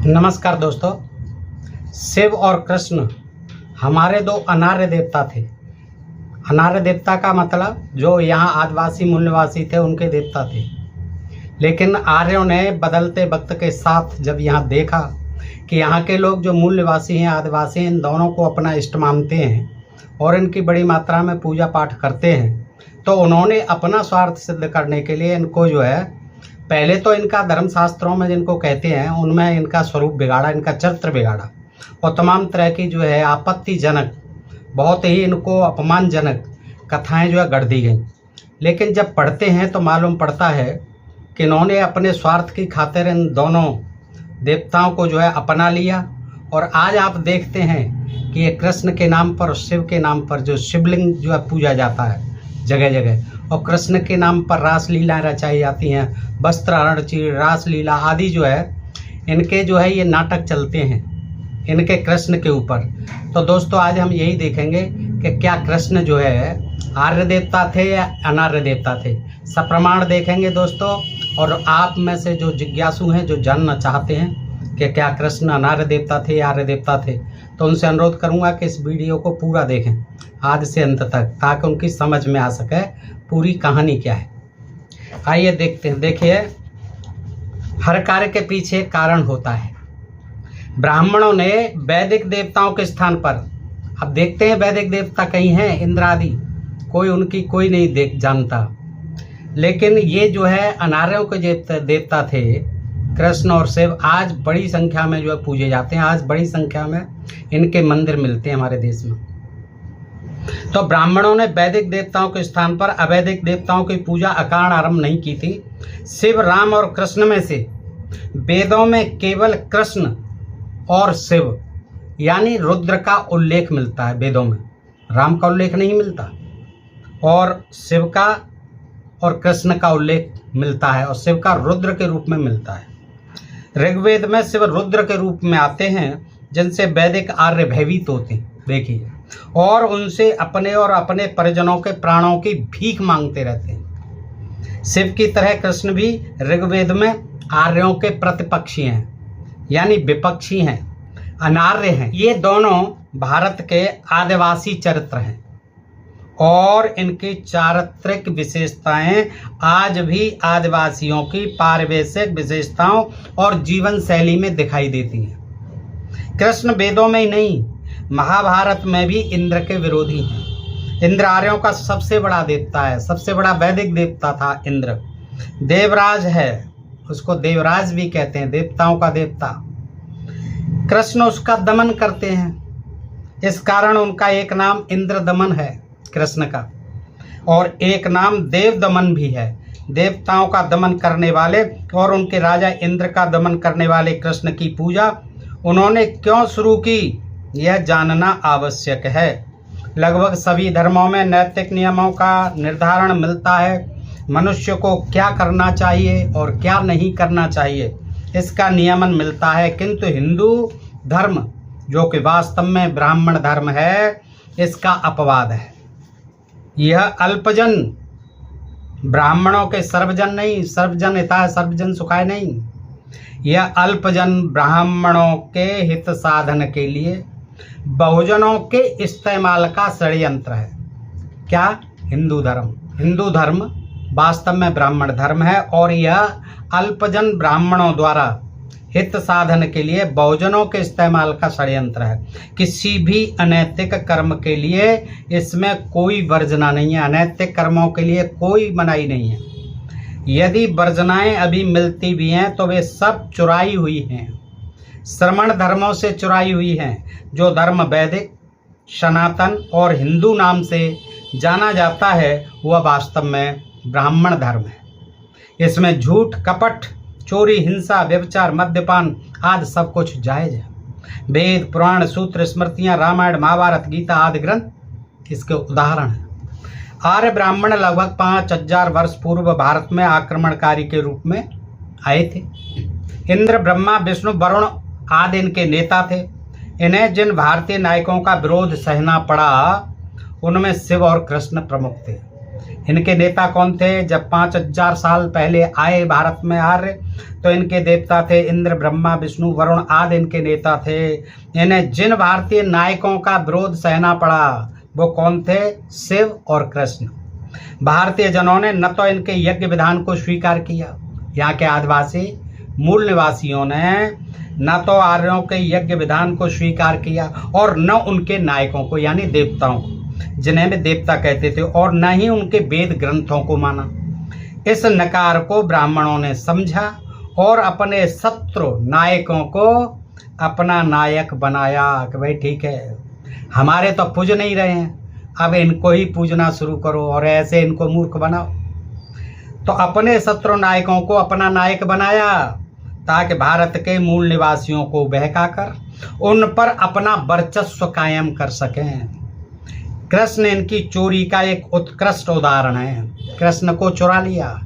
नमस्कार दोस्तों। शिव और कृष्ण हमारे दो अनार्य देवता थे। अनार्य देवता का मतलब जो यहाँ आदिवासी मूल निवासी थे उनके देवता थे, लेकिन आर्यों ने बदलते वक्त के साथ जब यहाँ देखा कि यहाँ के लोग जो मूल निवासी हैं, आदिवासी हैं, इन दोनों को अपना इष्ट मानते हैं और इनकी बड़ी मात्रा में पूजा पाठ करते हैं, तो उन्होंने अपना स्वार्थ सिद्ध करने के लिए इनको जो है, पहले तो इनका धर्मशास्त्रों में जिनको कहते हैं उनमें इनका स्वरूप बिगाड़ा, इनका चरित्र बिगाड़ा और तमाम तरह की जो है आपत्तिजनक, बहुत ही इनको अपमानजनक कथाएं जो है गढ़ दी गई। लेकिन जब पढ़ते हैं तो मालूम पड़ता है कि इन्होंने अपने स्वार्थ की खातिर इन दोनों देवताओं को जो है अपना लिया। और आज आप देखते हैं कि ये कृष्ण के नाम पर और शिव के नाम पर जो शिवलिंग जो है पूजा जाता है जगह जगह, और कृष्ण के नाम पर रासलीला रचाई जाती हैं, वस्त्रहरण चीर, रासलीला आदि जो है इनके जो है ये नाटक चलते हैं इनके कृष्ण के ऊपर। तो दोस्तों आज हम यही देखेंगे कि क्या कृष्ण जो है आर्य देवता थे या अनार्य देवता थे, सप्रमाण देखेंगे दोस्तों। और आप में से जो जिज्ञासु हैं, जो जानना चाहते हैं कि क्या कृष्ण अनार्य देवता थे या आर्य देवता थे, तो उनसे अनुरोध करूंगा कि इस वीडियो को पूरा देखें आदि से अंत तक, ताकि उनकी समझ में आ सके पूरी कहानी क्या है। आइए देखते हैं। देखिए, हर कार्य के पीछे कारण होता है। ब्राह्मणों ने वैदिक देवताओं के स्थान पर, अब देखते हैं वैदिक देवता कहीं हैं, इंद्र आदि, कोई उनकी कोई नहीं जानता, लेकिन ये जो है अनार्यों के देवता थे कृष्ण और शिव, आज बड़ी संख्या में जो है पूजे जाते हैं। आज बड़ी संख्या में इनके मंदिर मिलते हैं हमारे देश में। तो ब्राह्मणों ने वैदिक देवताओं के स्थान पर अवैदिक देवताओं की पूजा अकारण आरंभ नहीं की थी। शिव, राम और कृष्ण में से वेदों में केवल कृष्ण और शिव यानी रुद्र का उल्लेख मिलता है। वेदों में राम का उल्लेख नहीं मिलता, और शिव का और कृष्ण का उल्लेख मिलता है, और शिव का रुद्र के रूप में मिलता है। ऋग्वेद में शिव रुद्र के रूप में आते हैं, जिनसे वैदिक आर्य भयभीत होते हैं, देखिए, और उनसे अपने और अपने परिजनों के प्राणों की भीख मांगते रहते हैं। शिव की तरह कृष्ण भी ऋग्वेद में आर्यों के प्रतिपक्षी हैं, यानी विपक्षी हैं, अनार्य हैं। ये दोनों भारत के आदिवासी चरित्र हैं और इनकी चारित्रिक विशेषताएं आज भी आदिवासियों की पारिवेशिक विशेषताओं और जीवन शैली में दिखाई देती हैं। कृष्ण वेदों में ही नहीं, महाभारत में भी इंद्र के विरोधी हैं। इंद्र आर्यों का सबसे बड़ा देवता है, सबसे बड़ा वैदिक देवता था इंद्र। देवराज है, उसको देवराज भी कहते हैं, देवताओं का देवता। कृष्ण उसका दमन करते हैं, इस कारण उनका एक नाम इंद्र दमन है कृष्ण का, और एक नाम देव दमन भी है। देवताओं का दमन करने वाले और उनके राजा इंद्र का दमन करने वाले कृष्ण की पूजा उन्होंने क्यों शुरू की, यह जानना आवश्यक है। लगभग सभी धर्मों में नैतिक नियमों का निर्धारण मिलता है। मनुष्य को क्या करना चाहिए और क्या नहीं करना चाहिए, इसका नियमन मिलता है। किंतु हिंदू धर्म, जो कि वास्तव में ब्राह्मण धर्म है, इसका अपवाद है। यह अल्पजन, ब्राह्मणों के सर्वजन नहीं, सर्वजन हिताय सर्वजन सुखाय नहीं, यह अल्पजन ब्राह्मणों के हित साधन के लिए बहुजनों के इस्तेमाल का षड्यंत्र है। क्या? हिंदू धर्म। हिंदू धर्म वास्तव में ब्राह्मण धर्म है, और यह अल्पजन ब्राह्मणों द्वारा हित साधन के लिए बहुजनों के इस्तेमाल का षड्यंत्र है। किसी भी अनैतिक कर्म के लिए इसमें कोई वर्जना नहीं है, अनैतिक कर्मों के लिए कोई मनाही नहीं है। यदि वर्जनाएं अभी मिलती भी हैं तो वे सब चुराई हुई हैं, श्रमण धर्मों से चुराई हुई हैं। जो धर्म वैदिक, सनातन और हिंदू नाम से जाना जाता है, वह वास्तव में ब्राह्मण धर्म है। इसमें झूठ, कपट, चोरी, हिंसा, व्यभिचार, मद्यपान आदि सब कुछ जायज है। वेद, पुराण, सूत्र, स्मृतियां, रामायण, महाभारत, गीता आदि ग्रंथ इसके उदाहरण हैं। आर्य ब्राह्मण लगभग 5000 वर्ष पूर्व भारत में आक्रमणकारी के रूप में आए थे। इंद्र, ब्रह्मा, विष्णु, वरुण आदि इनके नेता थे। इन्हें जिन भारतीय नायकों का विरोध सहना पड़ा, उनमें शिव और कृष्ण प्रमुख थे। इनके नेता कौन थे? जब 5000 साल पहले आए भारत में आर्य, तो इनके देवता थे इंद्र, ब्रह्मा, विष्णु, वरुण आदि इनके नेता थे। इन्हें जिन भारतीय नायकों का विरोध सहना पड़ा वो कौन थे? शिव और कृष्ण। भारतीय जनों ने न तो इनके यज्ञ विधान को स्वीकार किया, यहाँ के आदिवासी मूल निवासियों ने न तो आर्यों के यज्ञ विधान को स्वीकार किया और न उनके नायकों को यानी देवताओं को, जिन्हें वे देवता कहते थे, और न ही उनके वेद ग्रंथों को माना। इस नकार को ब्राह्मणों ने समझा और अपने शत्रु नायकों को अपना नायक बनाया कि भाई ठीक है, हमारे तो पूज नहीं रहे हैं, अब इनको ही पूजना शुरू करो और ऐसे इनको मूर्ख बनाओ। तो अपने शत्रु नायकों को अपना नायक बनाया ताकि भारत के मूल निवासियों को बहकाकर उन पर अपना वर्चस्व कायम कर सकें। कृष्ण इनकी चोरी का एक उत्कृष्ट उदाहरण है। कृष्ण को छुड़ा लिया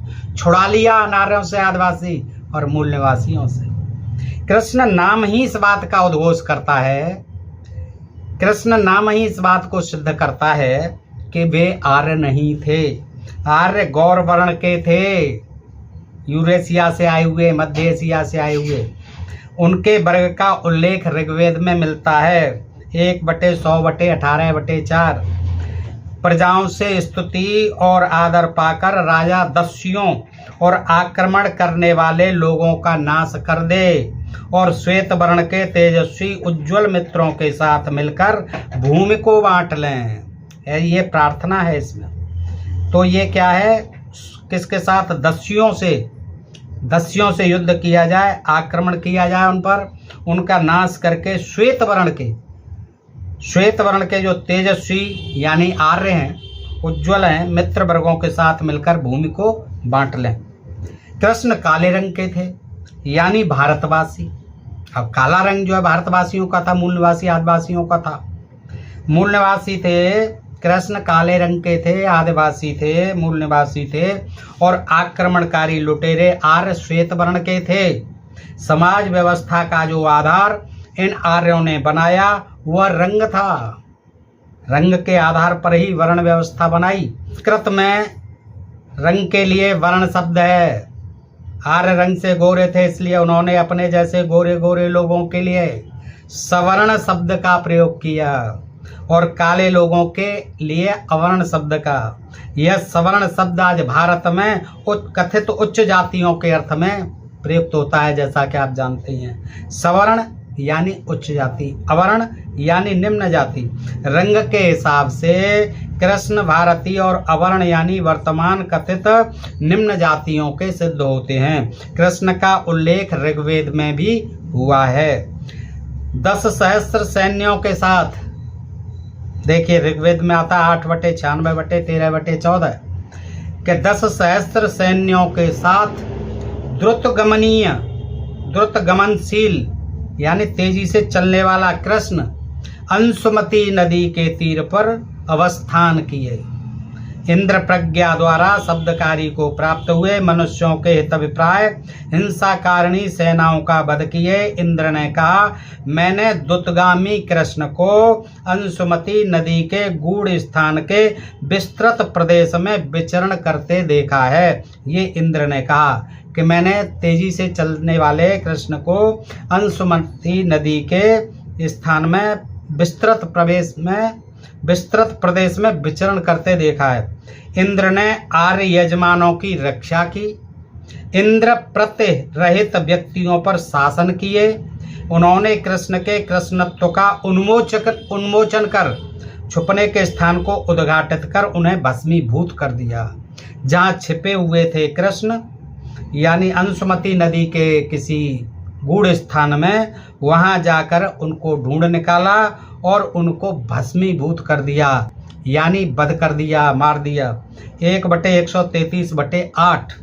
नारियों से, आदिवासी और मूल निवासियों से। कृष्ण नाम ही इस बात का उद्घोष करता है, कृष्ण नाम ही इस बात को सिद्ध करता है कि वे आर्य नहीं थे। आर्य गौर वर्ण के थे, यूरेशिया से आए हुए, मध्य एशिया से आए हुए। उनके वर्ग का उल्लेख ऋग्वेद में मिलता है 1/100/18/4। प्रजाओं से स्तुति और आदर पाकर राजा दस्युओं और आक्रमण करने वाले लोगों का नाश कर दे और श्वेत वर्ण के तेजस्वी उज्जवल मित्रों के साथ मिलकर भूमि को बांट लें। ये प्रार्थना है इसमें। तो ये क्या है? किसके साथ? दस्युओं से युद्ध किया जाए, आक्रमण किया जाए उन पर, उनका नाश करके श्वेत वर्ण के जो तेजस्वी यानी आर्य हैं, उज्जवल हैं, मित्र वर्गों के साथ मिलकर भूमि को बांट लें। कृष्ण काले रंग के थे यानी भारतवासी। अब काला रंग जो है भारतवासियों का था, मूल निवासी आदिवासियों का था। मूल निवासी थे कृष्ण, काले रंग के थे, आदिवासी थे, मूल निवासी थे, और आक्रमणकारी लुटेरे आर्य श्वेत वर्ण के थे। समाज व्यवस्था का जो आधार इन आर्यों ने बनाया वह रंग था। रंग के आधार पर ही वर्ण व्यवस्था बनाई। संस्कृत में रंग के लिए वर्ण शब्द है। आर्य रंग से गोरे थे, इसलिए उन्होंने अपने जैसे गोरे गोरे लोगों के लिए सवर्ण शब्द का प्रयोग किया और काले लोगों के लिए अवर्ण शब्द का। यह सवर्ण शब्द आज भारत में कथित उच्च जातियों के अर्थ में प्रयुक्त होता है, जैसा कि आप जानते हैं। सवर्ण यानी उच्च जाति, अवर्ण यानी निम्न जाति। रंग के हिसाब से कृष्ण भारतीय और अवर्ण यानी वर्तमान कथित निम्न जातियों के सिद्ध होते हैं। कृष्ण का उल्लेख ऋग्वेद में भी हुआ है। 10 सहस्त्र सैन्यों के साथ, देखिए ऋग्वेद में आता 8/96/13/14 के 10 सहस्त्र सैन्यों के साथ द्रुतगमनशील यानी तेजी से चलने वाला कृष्ण अंशुमती नदी के तीर पर अवस्थान किए। इंद्र प्रज्ञा द्वारा शब्दकारी को प्राप्त हुए मनुष्यों के हितभिप्राय हिंसा कारिणी सेनाओं का वध किए। इंद्र ने कहा, मैंने दुतगामी कृष्ण को अंशुमती नदी के गूढ़ स्थान के विस्तृत प्रदेश में विचरण करते देखा है। ये इंद्र ने कहा कि मैंने तेजी से चलने वाले कृष्ण को अंशुमती नदी के स्थान में विस्तृत प्रदेश में विचरण करते देखा है। इंद्र ने आर्य यजमानों की रक्षा की। इंद्र प्रत्यय रहित व्यक्तियों पर शासन किए। उन्होंने कृष्ण के कृष्णत्व का उन्मोचन कर छुपने के स्थान को उद्घाटित कर उन्हें भस्मीभूत कर दिया। जहाँ छिपे हुए थे कृष्ण यानी अंशुमती नदी के किसी गूढ़ स्थान में, वहां जाकर उनको ढूंढ निकाला और उनको भस्मीभूत कर दिया यानी वध कर दिया, मार दिया। 1/133/8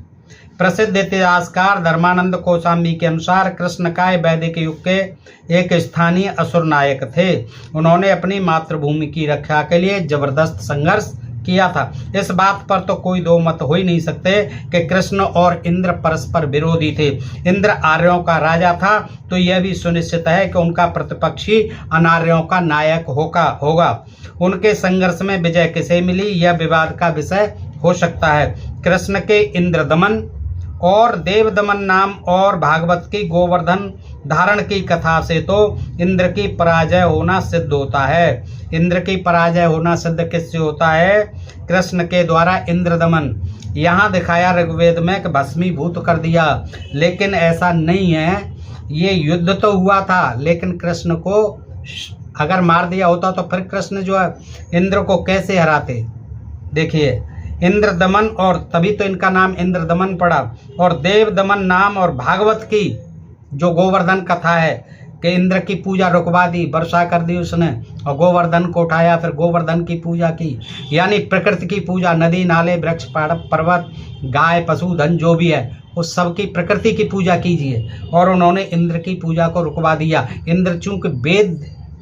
प्रसिद्ध इतिहासकार धर्मानंद कोसाम्बी के अनुसार कृष्णकाय वैदिक युग के एक स्थानीय असुर नायक थे। उन्होंने अपनी मातृभूमि की रक्षा के लिए जबरदस्त संघर्ष किया था। इस बात पर तो कोई दो मत हो ही नहीं सकते कि कृष्ण और इंद्र परस्पर विरोधी थे। इंद्र आर्यों का राजा था तो यह भी सुनिश्चित है कि उनका प्रतिपक्षी अनार्यों का नायक होगा। उनके संघर्ष में विजय किसे मिली, यह विवाद का विषय हो सकता है। कृष्ण के इंद्र दमन और देव दमन नाम और भागवत की गोवर्धन धारण की कथा से तो इंद्र की पराजय होना सिद्ध होता है। इंद्र की पराजय होना सिद्ध किससे होता है? कृष्ण के द्वारा इंद्र दमन। यहाँ दिखाया ऋग्वेद में कि भस्मीभूत कर दिया, लेकिन ऐसा नहीं है। ये युद्ध तो हुआ था, लेकिन कृष्ण को अगर मार दिया होता तो फिर कृष्ण जो है इंद्र को कैसे हराते? देखिए, इंद्र दमन, और तभी तो इनका नाम इंद्र दमन पड़ा। और देव दमन नाम और भागवत की जो गोवर्धन कथा है कि इंद्र की पूजा रुकवा दी, वर्षा कर दी उसने, और गोवर्धन को उठाया, फिर गोवर्धन की पूजा की। यानी प्रकृति की पूजा, नदी नाले वृक्ष पर्वत गाय पशु धन जो भी है उस सब की प्रकृति की पूजा कीजिए। और उन्होंने इंद्र की पूजा को रुकवा दिया। इंद्र चूंकि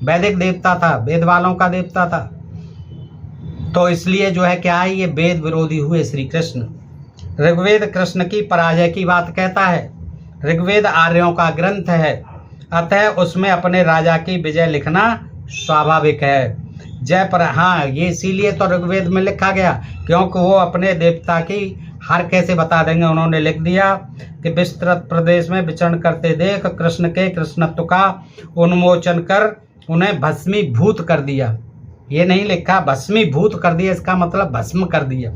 वैदिक देवता था, वेद वालों का देवता था, तो इसलिए जो है क्या है, ये वेद विरोधी हुए श्री कृष्ण। ऋग्वेद कृष्ण की पराजय की बात कहता है। ऋग्वेद आर्यों का ग्रंथ है, अतः उसमें अपने राजा की विजय लिखना स्वाभाविक है। जय पर हाँ, ये इसीलिए तो ऋग्वेद में लिखा गया क्योंकि वो अपने देवता की हार कैसे बता देंगे। उन्होंने लिख दिया कि विस्तृत प्रदेश में विचरण करते देख कृष्ण के कृष्णत्व का उन्मोचन कर उन्हें भस्मीभूत कर दिया। ये नहीं लिखा भस्मीभूत कर दिया, इसका मतलब भस्म कर दिया।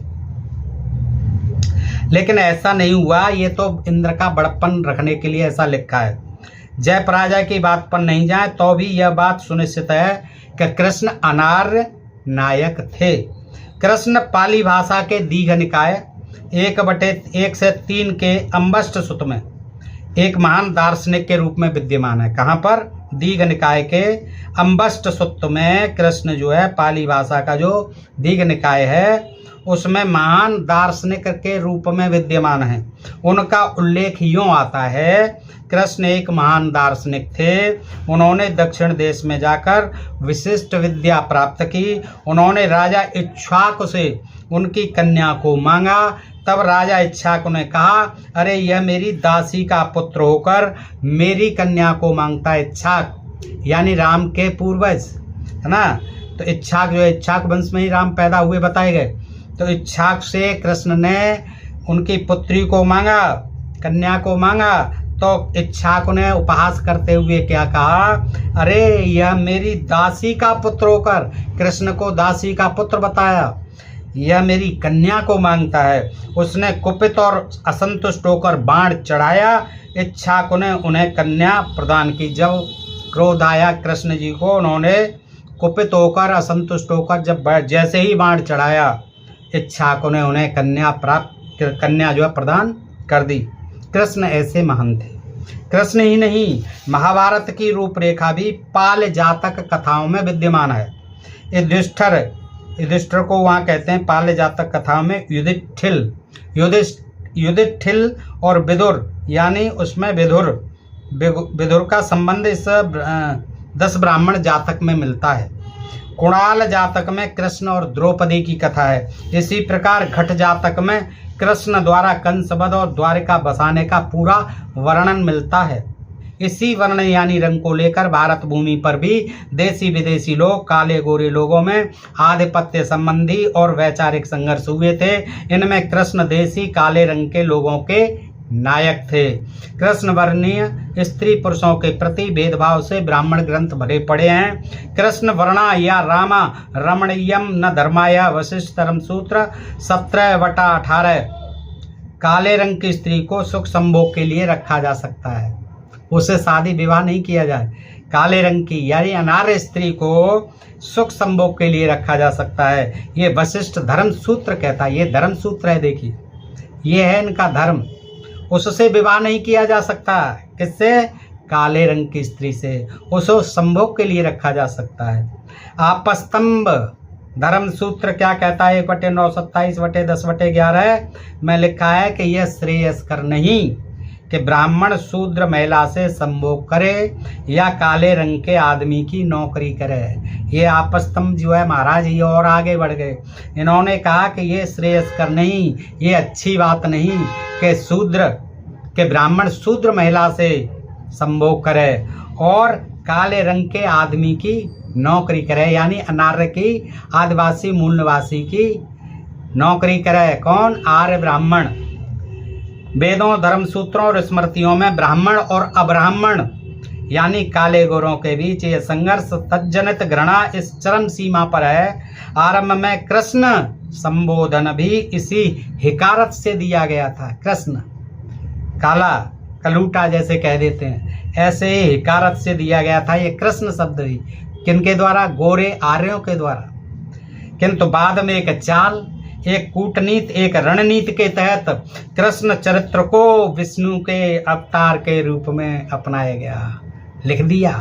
लेकिन ऐसा नहीं हुआ, ये तो इंद्र का बड़प्पन रखने के लिए ऐसा लिखा है। जय पराजय की बात पर नहीं जाए तो भी यह बात सुनिश्चित है कि कृष्ण अनार्य नायक थे। कृष्ण पाली भाषा के दीघ निकाय 1/1 से 3 के अम्बष्ट सुत में एक महान दार्शनिक के रूप में विद्यमान है। कहाँ पर? दीघ निकाय के अम्बष्ट सुत में कृष्ण जो है, पाली भाषा का जो दीघ निकाय है उसमें महान दार्शनिक के रूप में विद्यमान है। उनका उल्लेख यूँ आता है, कृष्ण एक महान दार्शनिक थे। उन्होंने दक्षिण देश में जाकर विशिष्ट विद्या प्राप्त की। उन्होंने राजा इक्ष्वाकु से उनकी कन्या को मांगा। तब राजा इक्ष्वाकु ने कहा, अरे यह मेरी दासी का पुत्र होकर मेरी कन्या को मांगता है। इक्ष्वाक यानी राम के पूर्वज है ना, तो इक्ष्वाक जो है, इक्ष्वाक वंश में ही राम पैदा हुए बताए गए। तो इक्ष्वाक से कृष्ण ने उनकी पुत्री को मांगा, कन्या को मांगा। तो इक्ष्वाकु ने उपहास करते हुए क्या कहा, अरे यह मेरी दासी का पुत्र होकर, कृष्ण को दासी का पुत्र बताया, यह मेरी कन्या को मांगता है। उसने कुपित और असंतुष्ट होकर बाण चढ़ाया। इक्ष्वाकु ने उन्हें कन्या प्रदान की। जब क्रोध आया कृष्ण जी को, उन्होंने कुपित होकर असंतुष्ट होकर जब जैसे ही बाण चढ़ाया, इक्ष्वाकु ने उन्हें कन्या जो है प्रदान कर दी। कृष्ण ऐसे महान थे। कृष्ण ही नहीं, महाभारत की रूपरेखा भी पाल जातक कथाओं में विद्यमान है। युधिष्ठिर को वहाँ कहते हैं पाल जातक कथाओं में युधिष्ठिर और विदुर, यानी उसमें विदुर का संबंध इस 10 ब्राह्मण जातक में मिलता है। कुणाल जातक में कृष्ण और द्रौपदी की कथा है। इसी प्रकार घट जातक में कृष्ण द्वारा कंसवध और द्वारिका बसाने का पूरा वर्णन मिलता है। इसी वर्ण यानी रंग को लेकर भारत भूमि पर भी देसी विदेशी लोग, काले गोरे लोगों में आधिपत्य संबंधी और वैचारिक संघर्ष हुए थे। इनमें कृष्ण देसी काले रंग के लोगों के नायक थे। कृष्ण वर्णीय स्त्री पुरुषों के प्रति भेदभाव से ब्राह्मण ग्रंथ भरे पड़े हैं। कृष्ण वर्णा या रामा रमणीयम न धर्माया वशिष्ठ धर्म सूत्र 17/18। काले रंग की स्त्री को सुख संभोग के लिए रखा जा सकता है, उससे शादी विवाह नहीं किया जाए। काले रंग की यानी अनार्य स्त्री को सुख संभोग के लिए रखा जा सकता है। ये वशिष्ठ धर्म सूत्र कहता है। ये धर्म सूत्र है, देखिए ये है इनका धर्म। उससे विवाह नहीं किया जा सकता। किससे? काले रंग की स्त्री से। उसे संभोग के लिए रखा जा सकता है। आपस्तंभ धर्म सूत्र क्या कहता है? 1/9 27/10/11 में लिखा है कि यह श्रेयस्कर नहीं कि ब्राह्मण शूद्र महिला से संभोग करे या काले रंग के आदमी की नौकरी करे। ये आपस्तंभ जो है महाराज ये और आगे बढ़ गए। इन्होंने कहा कि ये श्रेयस्कर नहीं, ये अच्छी बात नहीं कि ब्राह्मण शूद्र महिला से संभोग करे और काले रंग के आदमी की नौकरी करे, यानी अनार्य की, आदिवासी मूल निवासी की नौकरी करे कौन? आर्य ब्राह्मण। वेदों, धर्म सूत्रों और स्मृतियों में ब्राह्मण और अब्राह्मण यानी काले गोरों के बीच ये संघर्ष तज्जनित घृणा इस चरम सीमा पर है। आरंभ में कृष्ण संबोधन भी इसी हिकारत से दिया गया था। कृष्ण, काला, कलूटा जैसे कह देते हैं, ऐसे ही हिकारत से दिया गया था ये कृष्ण शब्द भी। किनके द्वारा? गोरे आर्यों के द्वारा। किंतु बाद में एक चाल, एक कूटनीति, एक रणनीति के तहत कृष्ण चरित्र को विष्णु के अवतार के रूप में अपनाया गया। लिख दिया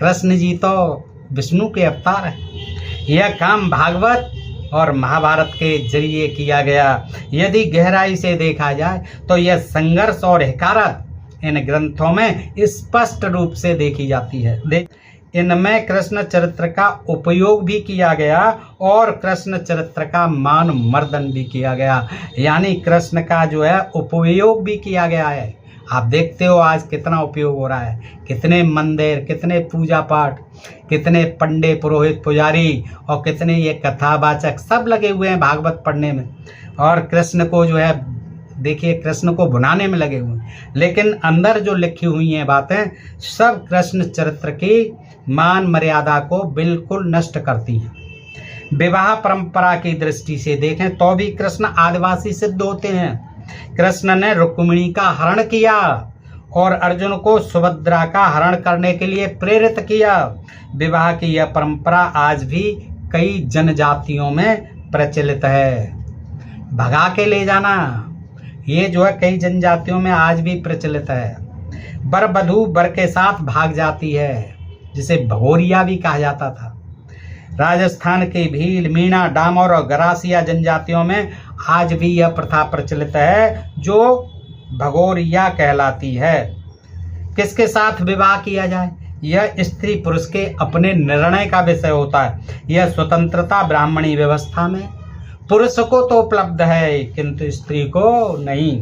कृष्ण जी तो विष्णु के अवतार है। यह काम भागवत और महाभारत के जरिए किया गया। यदि गहराई से देखा जाए तो यह संघर्ष और हिकारत इन ग्रंथों में स्पष्ट रूप से देखी जाती है। इनमें कृष्ण चरित्र का उपयोग भी किया गया और कृष्ण चरित्र का मान मर्दन भी किया गया, यानी कृष्ण का जो है उपयोग भी किया गया है। आप देखते हो आज कितना उपयोग हो रहा है, कितने मंदिर, कितने पूजा पाठ, कितने पंडे, पुरोहित, पुजारी और कितने ये कथावाचक सब लगे हुए हैं भागवत पढ़ने में, और कृष्ण को जो है देखिए कृष्ण को भुनाने में लगे हुए हैं। लेकिन अंदर जो लिखी हुई हैं बातें सब कृष्ण चरित्र की मान मर्यादा को बिल्कुल नष्ट करती हैं। विवाह परंपरा की दृष्टि से देखें तो भी कृष्ण आदिवासी सिद्ध होते हैं। कृष्ण ने रुक्मिणी का हरण किया और अर्जुन को सुभद्रा का हरण करने के लिए प्रेरित किया। विवाह की यह परंपरा आज भी कई जनजातियों में प्रचलित है। भगा के ले जाना ये जो है कई जनजातियों में आज भी प्रचलित है। वर वधू वर के साथ भाग जाती है, जिसे भगोरिया भी कहा जाता था। राजस्थान के भील, मीणा, डामोर और गरासिया जनजातियों में आज भी यह प्रथा प्रचलित है जो भगोरिया कहलाती है। किसके साथ विवाह किया जाए यह स्त्री पुरुष के अपने निर्णय का विषय होता है। यह स्वतंत्रता ब्राह्मणी व्यवस्था में पुरुष को तो उपलब्ध है किंतु स्त्री को नहीं।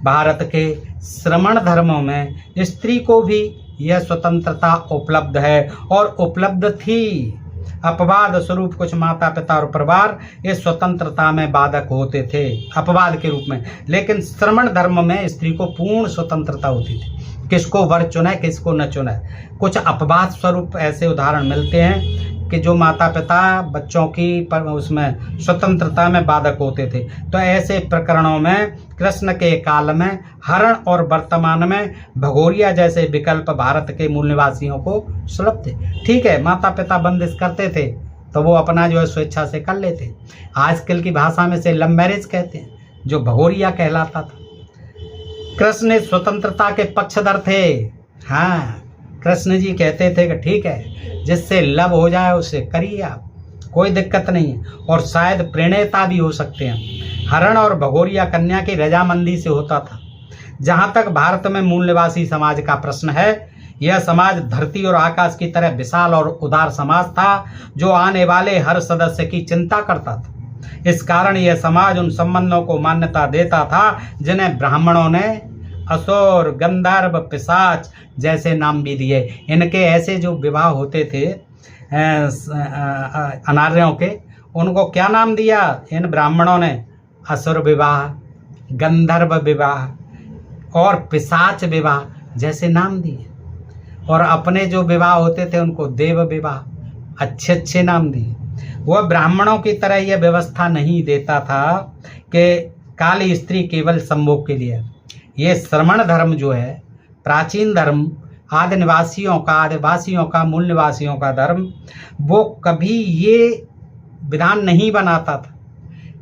भारत के श्रमण धर्मों में स्त्री को भी यह स्वतंत्रता उपलब्ध है और उपलब्ध थी। अपवाद स्वरूप कुछ माता पिता और परिवार इस स्वतंत्रता में बाधक होते थे अपवाद के रूप में, लेकिन श्रमण धर्म में स्त्री को पूर्ण स्वतंत्रता होती थी। किसको वर चुने किसको न चुने। कुछ अपवाद स्वरूप ऐसे उदाहरण मिलते हैं कि जो माता पिता बच्चों की उसमें स्वतंत्रता में बाधक होते थे। तो ऐसे प्रकरणों में कृष्ण के काल में हरण और वर्तमान में भगोरिया जैसे विकल्प भारत के मूल निवासियों को सुलभ थे। ठीक है, माता पिता बंदिश करते थे तो वो अपना जो है स्वेच्छा से कर लेते। आजकल की भाषा में से लव मैरिज कहते हैं, जो भगोरिया कहलाता था। कृष्ण स्वतंत्रता के पक्षधर थे। हाँ, कृष्ण जी कहते थे कि ठीक है जिससे लव हो जाए उससे करिए आप, कोई दिक्कत नहीं है, और शायद प्रणेता भी हो सकते हैं। हरण और भगोरिया कन्या की रजामंदी से होता था। जहाँ तक भारत में मूल निवासी समाज का प्रश्न है, यह समाज धरती और आकाश की तरह विशाल और उदार समाज था जो आने वाले हर सदस्य की चिंता करता था। इस कारण यह समाज उन संबंधों को मान्यता देता था जिन्हें ब्राह्मणों ने असुर, गंधर्व, पिशाच जैसे नाम भी दिए। इनके ऐसे जो विवाह होते थे अनार्यों के, उनको क्या नाम दिया इन ब्राह्मणों ने? असुर विवाह, गंधर्व विवाह और पिशाच विवाह जैसे नाम दिए। और अपने जो विवाह होते थे उनको देव विवाह, अच्छे अच्छे नाम दिए। वह ब्राह्मणों की तरह यह व्यवस्था नहीं देता था कि काली स्त्री केवल संभोग के लिए। ये श्रमण धर्म जो है, प्राचीन धर्म, आदिवासियों का मूल निवासियों का धर्म, वो कभी ये विधान नहीं बनाता था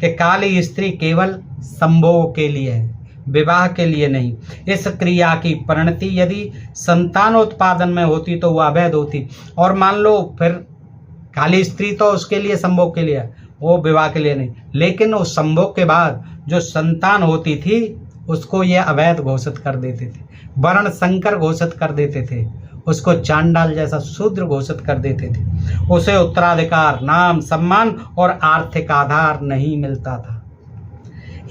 कि काली स्त्री केवल संभोग के लिए है, विवाह के लिए नहीं। इस क्रिया की परिणति यदि संतानोत्पादन में होती तो वह अवैध होती। और मान लो फिर काली स्त्री तो उसके लिए संभोग के लिए, वो विवाह के लिए नहीं, लेकिन उस संभोग के बाद जो संतान होती थी उसको ये अवैध घोषित कर देते थे, वर्ण संकर घोषित कर देते थे, उसको चांडाल जैसा शूद्र घोषित कर देते थे। उसे उत्तराधिकार, नाम, सम्मान और आर्थिक आधार नहीं मिलता था।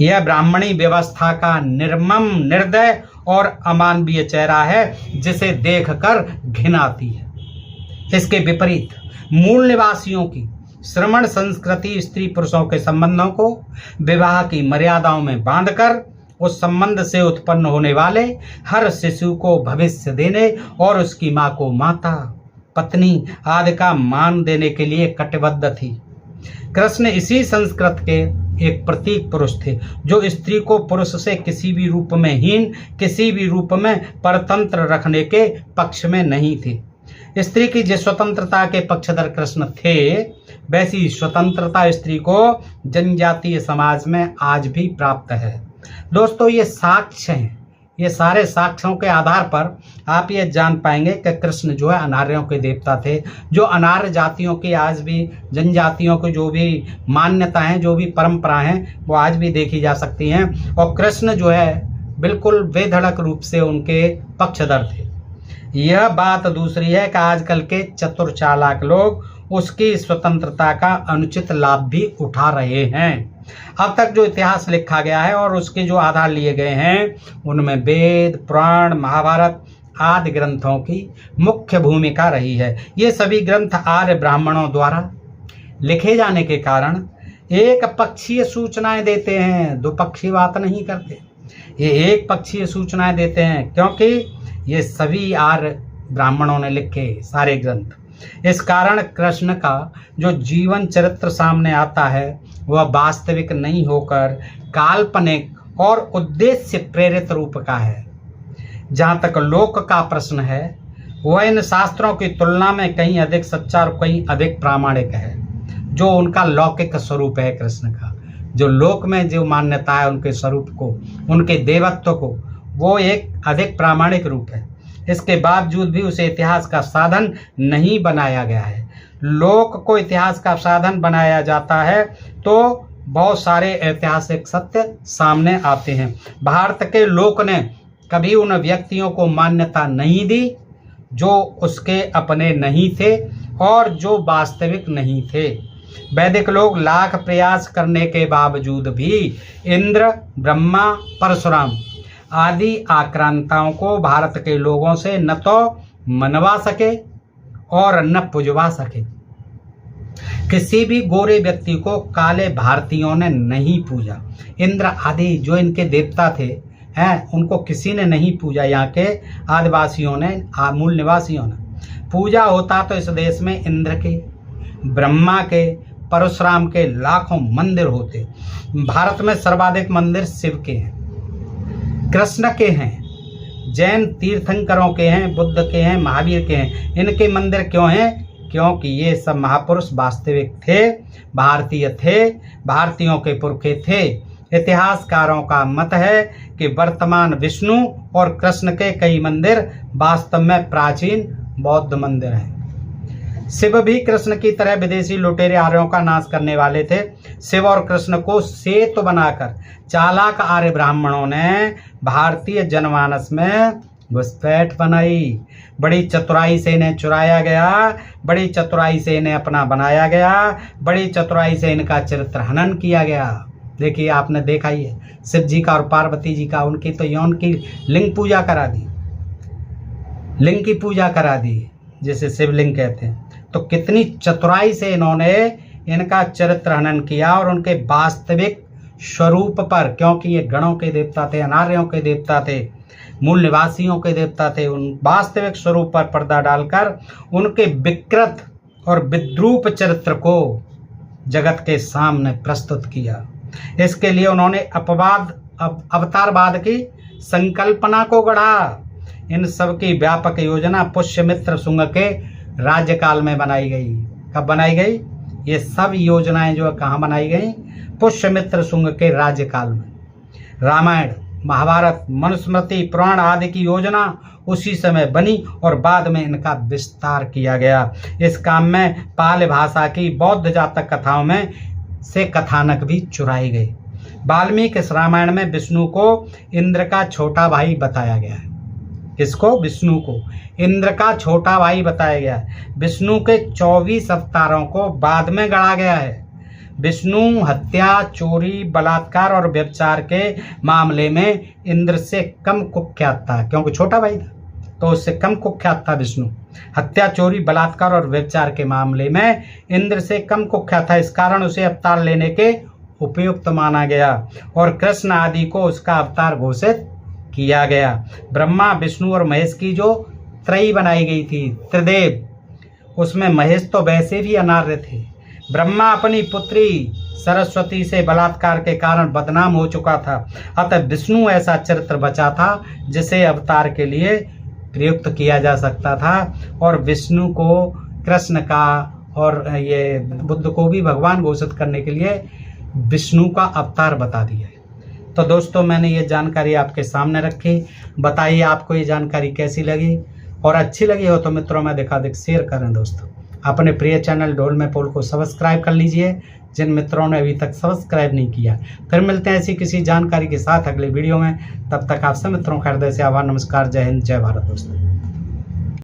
यह ब्राह्मणी व्यवस्था का निर्मम, निर्दय और अमानवीय चेहरा है जिसे देखकर घिन आती है। इसके विपरीत मूल निवासियों की श्रमण संस्कृति स्त्री पुरुषों के संबंधों को विवाह की मर्यादाओं में बांधकर उस संबंध से उत्पन्न होने वाले हर शिशु को भविष्य देने और उसकी माँ को माता, पत्नी आदि का मान देने के लिए कटिबद्ध थी। कृष्ण इसी संस्कृत के एक प्रतीक पुरुष थे, जो स्त्री को पुरुष से किसी भी रूप में हीन, किसी भी रूप में परतंत्र रखने के पक्ष में नहीं थे। स्त्री की जिस स्वतंत्रता के पक्षधर कृष्ण थे, वैसी स्वतंत्रता स्त्री को जनजातीय समाज में आज भी प्राप्त है। दोस्तों, ये साक्ष्य हैं। ये सारे साक्ष्यों के आधार पर आप ये जान पाएंगे कि कृष्ण जो है अनार्यों के देवता थे। जो अनार्य जातियों की आज भी, जनजातियों की जो भी मान्यता है, जो भी परंपरा हैं, वो आज भी देखी जा सकती हैं। और कृष्ण जो है बिल्कुल बेधड़क रूप से उनके पक्षधर थे। यह बात दूसरी है कि आजकल के चतुर चालाक लोग उसकी स्वतंत्रता का अनुचित लाभ भी उठा रहे हैं। अब तक जो इतिहास लिखा गया है और उसके जो आधार लिए गए हैं, उनमें वेद, पुराण, महाभारत आदि ग्रंथों की मुख्य भूमिका रही है। ये सभी ग्रंथ आर्य ब्राह्मणों द्वारा लिखे जाने के कारण एक पक्षीय सूचनाएं देते हैं, द्विपक्षीय बात नहीं करते। ये एक पक्षीय सूचनाएं देते हैं, क्योंकि ये सभी आर्य ब्राह्मणों ने लिखे सारे ग्रंथ। इस कारण कृष्ण का जो जीवन चरित्र सामने आता है, वह वास्तविक नहीं होकर काल्पनिक और उद्देश्य प्रेरित रूप का है। जहाँ तक लोक का प्रश्न है, वह इन शास्त्रों की तुलना में कहीं अधिक सच्चा और कहीं अधिक प्रामाणिक है। जो उनका लौकिक स्वरूप है कृष्ण का, जो लोक में जो मान्यता है उनके स्वरूप को, उनके देवत्व को, वो एक अधिक प्रामाणिक रूप है। इसके बावजूद भी उसे इतिहास का साधन नहीं बनाया गया है। लोक को इतिहास का साधन बनाया जाता है तो बहुत सारे ऐतिहासिक सत्य सामने आते हैं। भारत के लोक ने कभी उन व्यक्तियों को मान्यता नहीं दी जो उसके अपने नहीं थे और जो वास्तविक नहीं थे। वैदिक लोग लाख प्रयास करने के बावजूद भी इंद्र, ब्रह्मा, परशुराम आदि आक्रांताओं को भारत के लोगों से न तो मनवा सके और न पुजवा सके। किसी भी गोरे व्यक्ति को काले भारतीयों ने नहीं पूजा। इंद्र आदि जो इनके देवता थे उनको किसी ने नहीं पूजा। यहाँ के आदिवासियों ने, मूल निवासियों ने पूजा होता तो इस देश में इंद्र के, ब्रह्मा के, परशुराम के लाखों मंदिर होते। भारत में सर्वाधिक मंदिर शिव के हैं, कृष्ण के हैं, जैन तीर्थंकरों के हैं, बुद्ध के हैं, महावीर के हैं। इनके मंदिर क्यों हैं? क्योंकि ये सब महापुरुष वास्तविक थे, भारतीय थे, भारतीयों के पुरखे थे। इतिहासकारों का मत है कि वर्तमान विष्णु और कृष्ण के कई मंदिर वास्तव में प्राचीन बौद्ध मंदिर हैं। शिव भी कृष्ण की तरह विदेशी लुटेरे आर्यों का नाश करने वाले थे। शिव और कृष्ण को सेतु बनाकर चालाक आर्य ब्राह्मणों ने भारतीय जनमानस में घुसपैठ बनाई। बड़ी चतुराई से इन्हें चुराया गया, बड़ी चतुराई से इन्हें अपना बनाया गया, बड़ी चतुराई से इनका चरित्र हनन किया गया। देखिए, आपने देखा ही है, शिव जी का और पार्वती जी का, उनकी तो यौन की लिंग पूजा करा दी, लिंग की पूजा करा दी, जिसे शिवलिंग कहते हैं। तो कितनी चतुराई से इन्होंने इनका चरित्र हनन किया और उनके वास्तविक स्वरूप पर, क्योंकि ये गणों के देवता थे, अनार्यों के देवता थे, मूल निवासियों के देवता थे, उन वास्तविक स्वरूप पर पर्दा डालकर उनके विकृत और विद्रूप चरित्र को जगत के सामने प्रस्तुत किया। इसके लिए उन्होंने अवतारवाद की संकल्पना को गढ़ा। इन सब की व्यापक योजना पुष्यमित्र शुंग के राज्यकाल में बनाई गई। कब बनाई गई? ये सब योजनाएं जो कहाँ बनाई गई? पुष्यमित्र शुंग के राज्यकाल में। रामायण, महाभारत, मनुस्मृति, पुराण आदि की योजना उसी समय बनी और बाद में इनका विस्तार किया गया। इस काम में पाल भाषा की बौद्ध जातक कथाओं में से कथानक भी चुराए गए। वाल्मीकि इस रामायण में विष्णु को इंद्र का छोटा भाई बताया गया है। किसको? विष्णु को इंद्र का छोटा भाई बताया गया है। विष्णु के 24 अवतारों को बाद में गढ़ा गया है। विष्णु हत्या, चोरी, बलात्कार और व्यभिचार के मामले में इंद्र से कम कुख्यात था, क्योंकि छोटा भाई था। तो उससे कम कुख्यात था विष्णु। हत्या, चोरी, बलात्कार और व्यभिचार के मामले में इंद्र से कम कुख्यात था। इस कारण उसे अवतार लेने के उपयुक्त माना गया और कृष्ण आदि को उसका अवतार घोषित किया गया। ब्रह्मा, विष्णु और महेश की जो त्रयी बनाई गई थी, त्रिदेव, उसमें महेश तो वैसे भी अनार्य थे। ब्रह्मा अपनी पुत्री सरस्वती से बलात्कार के कारण बदनाम हो चुका था, अतः विष्णु ऐसा चरित्र बचा था जिसे अवतार के लिए प्रयुक्त किया जा सकता था और विष्णु को कृष्ण का और ये बुद्ध को भी भगवान घोषित करने के लिए विष्णु का अवतार बता दिया है। तो दोस्तों, मैंने ये जानकारी आपके सामने रखी। बताइए आपको ये जानकारी कैसी लगी, और अच्छी लगी हो तो मित्रों में दिखादिख शेयर करें। दोस्तों, अपने प्रिय चैनल ढोल में पोल को सब्सक्राइब कर लीजिए जिन मित्रों ने अभी तक सब्सक्राइब नहीं किया। फिर मिलते हैं ऐसी किसी जानकारी के साथ अगले वीडियो में। तब तक आप सब मित्रों का हृदय से आभार, नमस्कार, जय हिंद, जय भारत। दोस्तों।